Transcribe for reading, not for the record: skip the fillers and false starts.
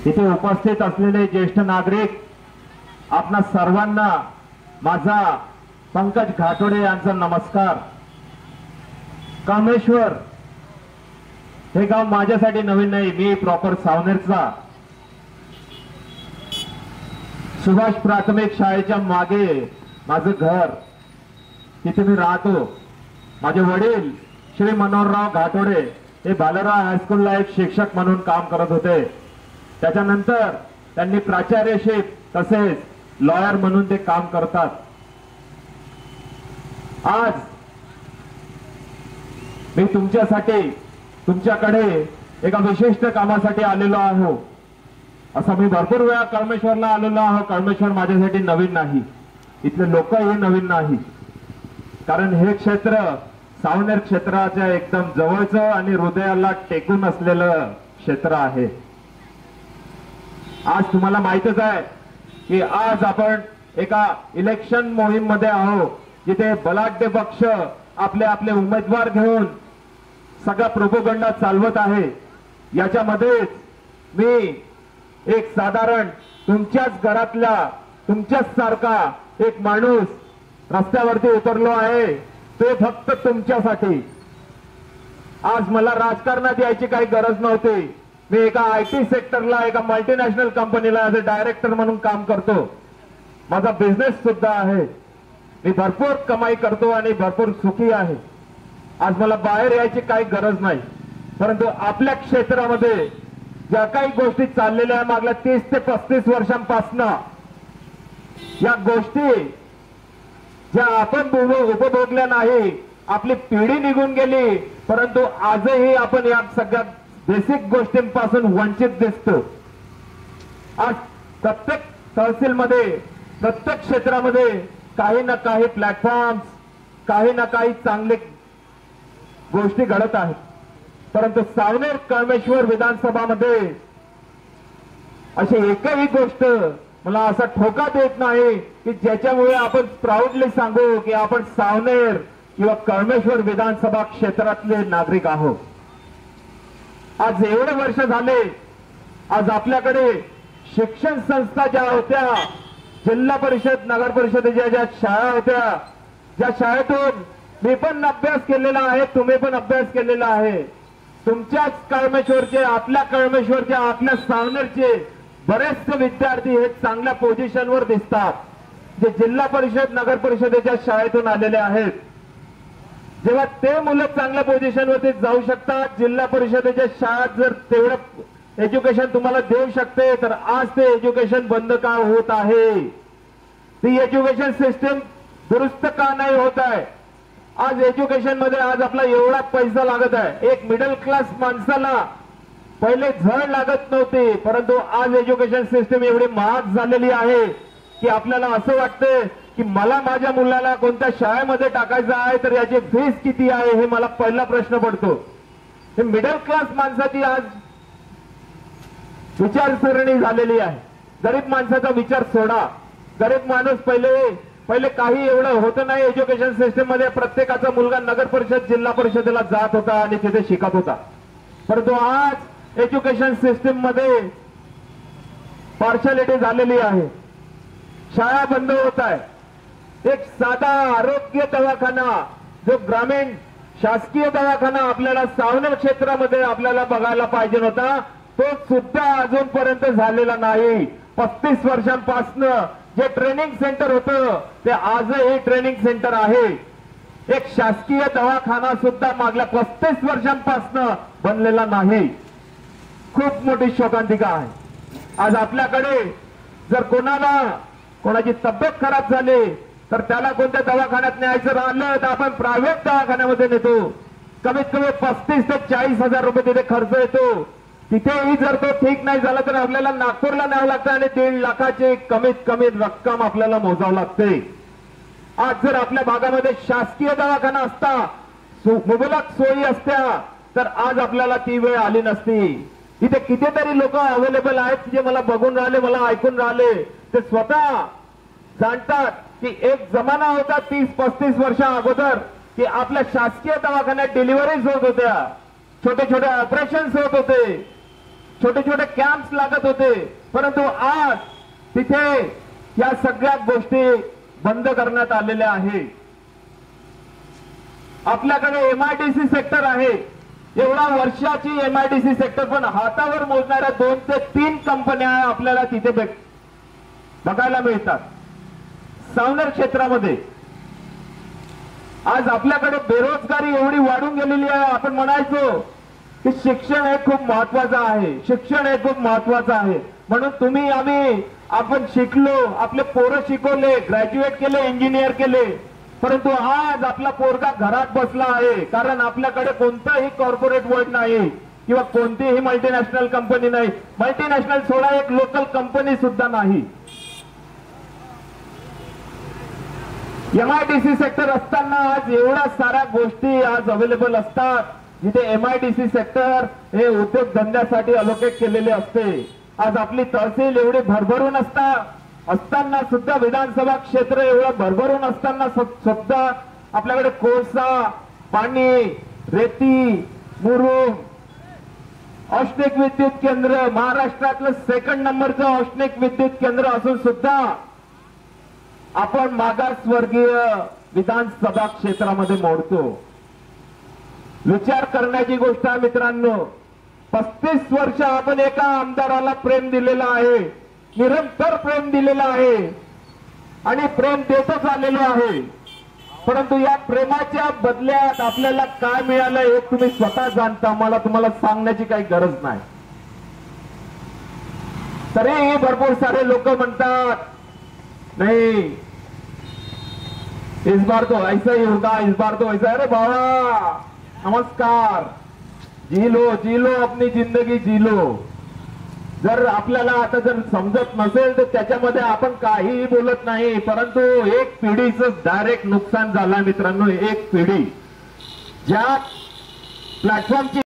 इथे उपस्थित असलेले ज्येष्ठ नागरिक, आपणा सर्वांना माझा पंकज घाटोडे यांचा नमस्कार। कामेश्वर हे गाव माझ्यासाठी नवीन नाही, मी प्रॉपर सावनेरचा। सुभाष प्राथमिक शाळेच्या मागे माझं घर, तिथे मी राहतो। माझे वडील श्री मनोहरराव घाटोडे हे बालराव हायस्कूलला एक शिक्षक म्हणून काम करत होते। त्याच्यानंतर त्यांनी प्राचार्यशिप तसेच लॉयर म्हणून ते काम करतात। आज मी तुमच्यासाठी तुमच्याकडे एका विशिष्ट कामासाठी आलेलो आहो। असं मी भरपूर वेळा कळमेश्वरला आलेलो आहो। कळमेश्वर माझ्यासाठी नवीन नाही, इथले लोकही नवीन नाही, कारण हे क्षेत्र सावनेर क्षेत्राच्या एकदम जवळचं आणि हृदयाला टेकून असलेलं क्षेत्र आहे। आज तुम्हाला माहितच आहे की आज आपण एका इलेक्शन मोहीम मध्ये आहोत, जिथे बलाढ्य पक्ष आपले आपले उमेदवार घेऊन सगळा प्रोपगंडा चालवत आहे। याच्यामध्येच मी एक साधारण तुमच्याच घरातला तुमच्याच सारखा एक माणूस रस्त्यावरती उतरलो आहे, ते फक्त तुमच्यासाठी। आज मला राजकारणात यायची काही गरज नव्हती। मी एका आयटी सेक्टरला एका मल्टीनॅशनल कंपनीला ऍज अ डायरेक्टर म्हणून काम करतो। माझा बिझनेस सुद्धा आहे, मी भरपूर कमाई करतो आणि भरपूर सुखी आहे। आज मला बाहेर यायची काही गरज नाही, परंतु आपल्या क्षेत्रामध्ये ज्या काही गोष्टी चाललेल्या आहेत मागल्या 30 ते 35 वर्षांपासून, या गोष्टी ज्या आपण उपभोगल्या नाही, आपली पिढी निघून गेली, परंतु आजही आपण या सगळ्या बेसिक गोष्टींपासून वंचित दिसतो। आज प्रत्येक तहसीलमध्ये प्रत्येक क्षेत्रामध्ये काही ना काही प्लॅटफॉर्म्स, काही ना काही चांगले गोष्टी घडत आहेत, परंतु सावनेर कळमेश्वर विधानसभामध्ये अशी एकही गोष्ट मला असा ठोका देत नाही की ज्याच्यामुळे आपण प्राऊडली सांगू की आपण सावनेर किंवा कळमेश्वर विधानसभा क्षेत्रातले नागरिक आहोत। आज एवढे वर्ष झाले, आज आपल्याकडे शिक्षण संस्था ज्या होत्या, जिल्हा परिषद नगर परिषदेच्या ज्या शाळा होत्या, ज्या शाळेतून मी पण अभ्यास केलेला आहे, तुम्ही पण अभ्यास केलेला आहे। तुमच्याच कळमेश्वरचे, आपल्या कळमेश्वरचे, आपल्या सावनेरचे बरेचसे विद्यार्थी हे चांगल्या पोझिशनवर दिसतात, जे जिल्हा परिषद नगर परिषदेच्या शाळेतून आलेले आहेत। जेव्हा ते मुलं चांगल्या पोझिशनवरती जाऊ शकतात, जिल्हा परिषदेच्या शाळेत जर तेवढं एज्युकेशन तुम्हाला देऊ शकते, तर आज ते एज्युकेशन बंद का होत आहे? ती एज्युकेशन सिस्टीम दुरुस्त का नाही होत आहे? आज एज्युकेशन मध्ये आज आपला एवढा पैसा लागत आहे। एक मिडल क्लास माणसाला पहिले झळ लागत नव्हती, परंतु आज एज्युकेशन सिस्टीम एवढी महाग झालेली आहे की आपल्याला असं वाटतं की मला माझ्या मुलाला कोणत्या शाळेमध्ये टाकायचं आहे, तर याची फीस किती आहे हे मला पहिला प्रश्न पडतो। हे मिडल क्लास माणसाची आज विचारसरणी झालेली आहे। गरीब माणसाचा विचार सोडा। गरीब माणूस पहिले काही एवढं होतं नाही एज्युकेशन सिस्टीम मध्ये। प्रत्येकाचा मुलगा नगर परिषद जिल्हा परिषदेला जात होता आणि तिथे शिकत होता, परंतु आज एज्युकेशन सिस्टीम मध्ये पार्शालिटी झालेली आहे। शाळा बंद होत आहे। एक साधा आरोग्य दवाखाना, जो ग्रामीण शासकीय दवाखाना आपल्याला सावनेर क्षेत्रामध्ये आपल्याला बघायला पाहिजे होता, तो सुद्धा अजूनपर्यंत झालेला नाही। 35 वर्षांपासून जे ट्रेनिंग सेंटर होतं ते आजही ट्रेनिंग सेंटर आहे। एक शासकीय दवाखाना सुद्धा मागल्या 35 वर्षांपासून बनलेला नाही। खूप मोठी शोकांतिका आहे। आज आपल्याकडे जर कोणाची तब्येत खराब झाली, तर त्याला कोणत्या दवाखान्यात न्यायचं राहिलं तर आपण प्रायव्हेट दवाखान्यामध्ये नेतो। कमीत कमी 35 ते 40 हजार रुपये तिथे खर्च येतो। तिथेही जर तो ठीक नाही झाला तर आपल्याला नागपूरला न्यावं लागतं आणि 1.5 लाखाची कमीत कमी रक्कम आपल्याला मोजावं लागते। आज जर आपल्या भागामध्ये शासकीय दवाखाना असता, मुबलक सोयी असत्या, तर आज आपल्याला ती वेळ आली नसती। इथे कितीतरी लोक अवेलेबल आहेत जे मला बघून राहिले, मला ऐकून राहिले, ते स्वतः जाणतात की एक जमाना होता 30-35 वर्षा अगोदर की आपल्या शासकीय दवाखान्यात डिलिव्हरीज होत होत्या, छोटे छोटे ऑपरेशन्स होत होते। छोटे छोटे कॅम्प्स लागत होते, परंतु आज तिथे या सगळ्या गोष्टी बंद करण्यात आलेल्या आहे. आपल्याकडे एमआयडीसी सेक्टर आहे, एवढा वर्षाची एमआयडीसी सेक्टर, पण हातावर मोजणाऱ्या 2 ते 3 कंपन्या आपल्याला तिथे बघायला मिळतात. सावनेर क्षेत्रामध्ये आज आपल्याकडे बेरोजगारी एवढी वाढून गेलेली आहे. आपण म्हणायचो की शिक्षण हे खूप महत्वाचं आहे, शिक्षण हे खूप महत्वाचं आहे, म्हणून तुम्ही आपण शिकलो, आपले पोरं शिकवले, ग्रॅज्युएट केले, इंजिनियर केले, परंतु आज आपला पोरगा घरात बसला आहे, कारण आपल्याकडे कोणताही कॉर्पोरेट वर्ल्ड नाही किंवा कोणतीही मल्टीनॅशनल कंपनी नाही. मल्टीनॅशनल सोडा, एक लोकल कंपनी सुद्धा नाही. एमआयडीसी सेक्टर असताना आज एवढ्या साऱ्या गोष्टी आज अवेलेबल असतात, जिथे एमआयडीसी सेक्टर हे उद्योग धंद्यासाठी अलोकेट केलेले असते. आज आपली तहसील एवढी भरभरून असताना सुद्धा, विधानसभा क्षेत्र एवढं भरभरून असताना सुद्धा आपल्याकडे कोळसा, पाणी, रेती, मुरुम, औष्णिक विद्युत केंद्र, महाराष्ट्रातलं 2nd नंबरचं औष्णिक विद्युत केंद्र असून सुद्धा आपण मागासवर्गीय विधानसभा क्षेत्रामध्ये मोडतो. विचार करण्याची गोष्ट आहे मित्रांनो. 35 वर्ष आपण एका आमदाराला प्रेम दिलेलं आहे, निरंतर प्रेम दिलेलं आहे आणि प्रेम देतच आलेलो आहे, परंतु या प्रेमाच्या बदल्यात आपल्याला काय मिळालं हे तुम्ही स्वतः जाणता. मला तुम्हाला सांगण्याची काही गरज नाही. तरीही भरपूर सारे लोक म्हणतात, नहीं इस बार तो ऐसा ही होगा, इस बार तो ऐसा. अरे बाबा नमस्कार, जी लो अपनी जिंदगी जी लो. जर आपल्याला आता जर समजत नसेल तर त्याच्यामध्ये आपण काहीही बोलत नाही, परंतु एक पिढीचं डायरेक्ट नुकसान झालं मित्रांनो. एक पिढी ज्या प्लॅटफॉर्मची